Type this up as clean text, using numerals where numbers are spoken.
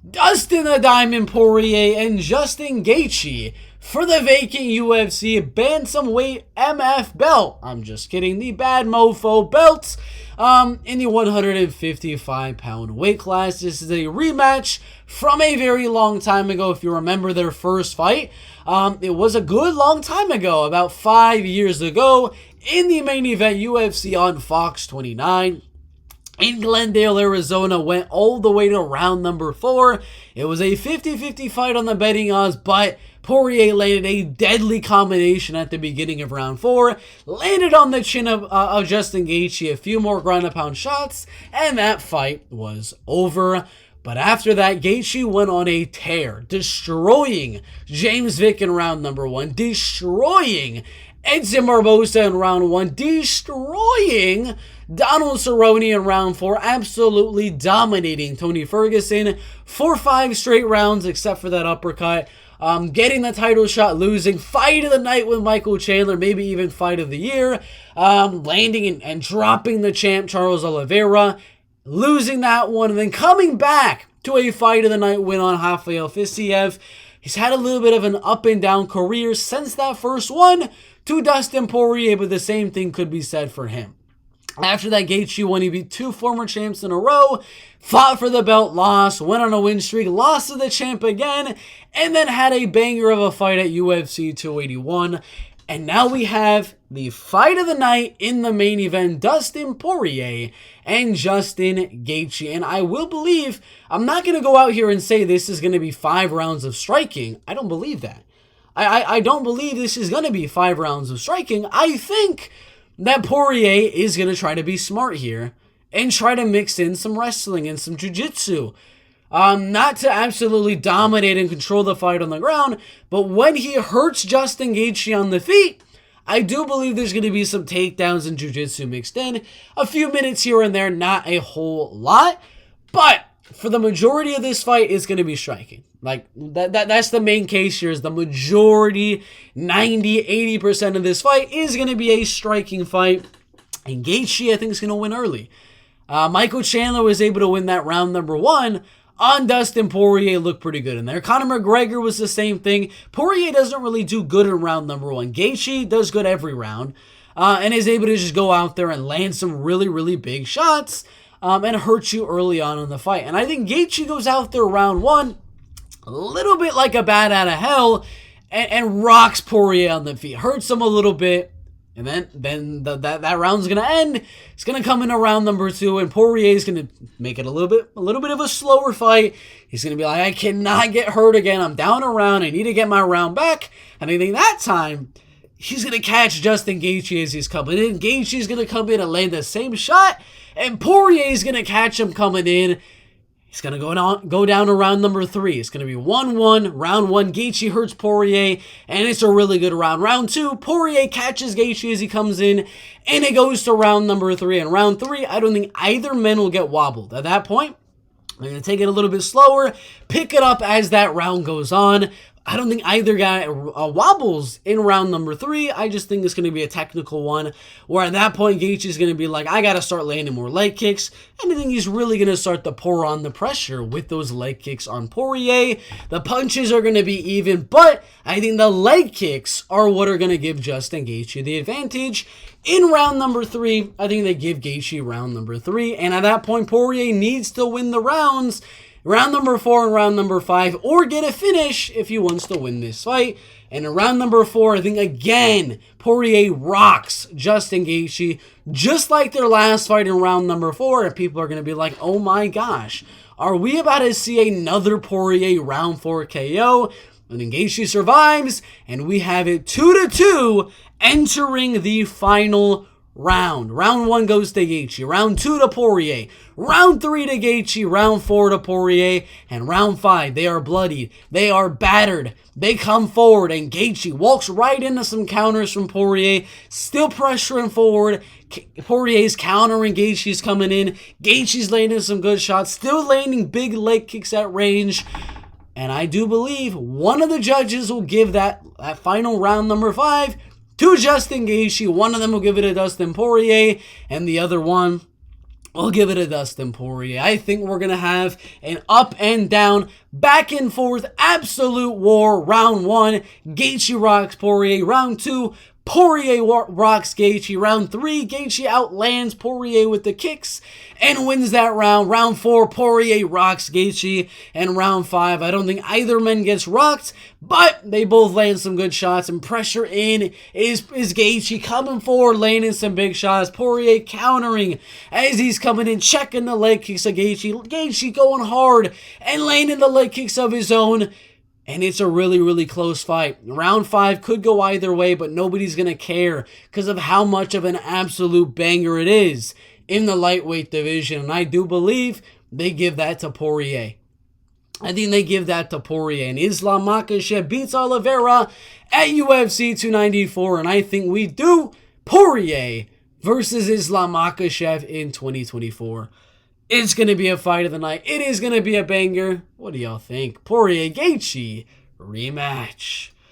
Dustin the Diamond Poirier and Justin Gaethje for the vacant UFC Bantamweight MF belt. I'm just kidding, the bad mofo belts in the 155-pound weight class. This is a rematch from a very long time ago. If you remember their first fight, it was a good long time ago, about 5 years ago, in the main event UFC on Fox 29. In Glendale, Arizona, went all the way to round number 4. It was a 50-50 fight on the betting odds, but Poirier landed a deadly combination at the beginning of round 4, landed on the chin of Justin Gaethje, a few more ground-and-pound shots, and that fight was over. But after that, Gaethje went on a tear, destroying James Vick in round number 1, destroying Edson Barboza in round 1, destroying Donald Cerrone in round 4, absolutely dominating Tony Ferguson for 5 straight rounds, except for that uppercut. Getting the title shot, losing, fight of the night with Michael Chandler, maybe even fight of the year, landing and dropping the champ Charles Oliveira, losing that one, and then coming back to a fight of the night win on Rafael Fiziev. He's had a little bit of an up and down career since that first one to Dustin Poirier, but the same thing could be said for him. After that Gaethje won, he beat 2 former champs in a row, fought for the belt, lost, went on a win streak, lost to the champ again, and then had a banger of a fight at UFC 281. And now we have the fight of the night in the main event, Dustin Poirier and Justin Gaethje. And I will believe, I'm not going to go out here and say this is going to be 5 rounds of striking. I don't believe that. I don't believe this is going to be 5 rounds of striking. I think that Poirier is going to try to be smart here and try to mix in some wrestling and some jiu-jitsu. Not to absolutely dominate and control the fight on the ground, but when he hurts Justin Gaethje on the feet, I do believe there's going to be some takedowns and jiu-jitsu mixed in. A few minutes here and there, not a whole lot, but for the majority of this fight, it's going to be striking. Like, that's the main case here, is the majority, 90-80% of this fight is going to be a striking fight. And Gaethje, I think, is going to win early. Michael Chandler was able to win that round number 1 on Dustin Poirier, looked pretty good in there. Conor McGregor was the same thing. Poirier doesn't really do good in round number 1. Gaethje does good every round and is able to just go out there and land some really, really big shots and hurt you early on in the fight. And I think Gaethje goes out there round 1 a little bit like a bat out of hell and rocks Poirier on the feet, hurts him a little bit, and then that round's going to end. It's going to come into round number 2, and Poirier's going to make it a little bit of a slower fight. He's going to be like, I cannot get hurt again. I'm down a round. I need to get my round back. And I think that time, he's going to catch Justin Gaethje as he's coming in. Gaethje's going to come in and land the same shot, and Poirier's going to catch him coming in. He's going to go down to round number 3. It's going to be 1-1. Round 1, Gaethje hurts Poirier, and it's a really good round. Round 2, Poirier catches Gaethje as he comes in, and it goes to round number 3. And round 3, I don't think either man will get wobbled. At that point, they're going to take it a little bit slower, pick it up as that round goes on. I don't think either guy wobbles in round number 3. I just think it's going to be a technical one, where at that point, Gaethje is going to be like, I got to start landing more leg kicks. And I think he's really going to start to pour on the pressure with those leg kicks on Poirier. The punches are going to be even, but I think the leg kicks are what are going to give Justin Gaethje the advantage. In round number 3, I think they give Gaethje round number 3. And at that point, Poirier needs to win the rounds. Round number 4 and round number 5, or get a finish if he wants to win this fight. And in round number 4, I think again, Poirier rocks Justin Gaethje, just like their last fight in round number 4. And people are going to be like, oh my gosh, are we about to see another Poirier round 4 KO? And then Gaethje survives, and we have it 2-2 entering the final round. Round 1 goes to Gaethje. Round 2 to Poirier. Round 3 to Gaethje. Round 4 to Poirier. And round 5, they are bloodied. They are battered. They come forward, and Gaethje walks right into some counters from Poirier. Still pressuring forward. Poirier's countering. Gaethje's coming in. Gaethje's landing some good shots. Still landing big leg kicks at range. And I do believe one of the judges will give that final round number 5 to Justin Gaethje. One of them will give it to Dustin Poirier, and the other one I'll give it to Dustin Poirier. I think we're going to have an up and down, back and forth, absolute war. Round 1, Gaethje rocks Poirier. Round 2, Poirier rocks Gaethje. Round 3, Gaethje outlands Poirier with the kicks and wins that round. Round 4, Poirier rocks Gaethje. And round 5, I don't think either man gets rocked, but they both land some good shots, and pressure in is Gaethje coming forward, landing some big shots. Poirier countering as he's coming in, checking the leg kicks of Gaethje. Gaethje going hard and landing the leg kicks of his own. And it's a really, really close fight. Round 5 could go either way, but nobody's going to care because of how much of an absolute banger it is in the lightweight division. And I do believe they give that to Poirier. I think they give that to Poirier. And Islam Makhachev beats Oliveira at UFC 294. And I think we do Poirier versus Islam Makhachev in 2024. It's going to be a fight of the night. It is going to be a banger. What do y'all think? Poirier Gaethje rematch.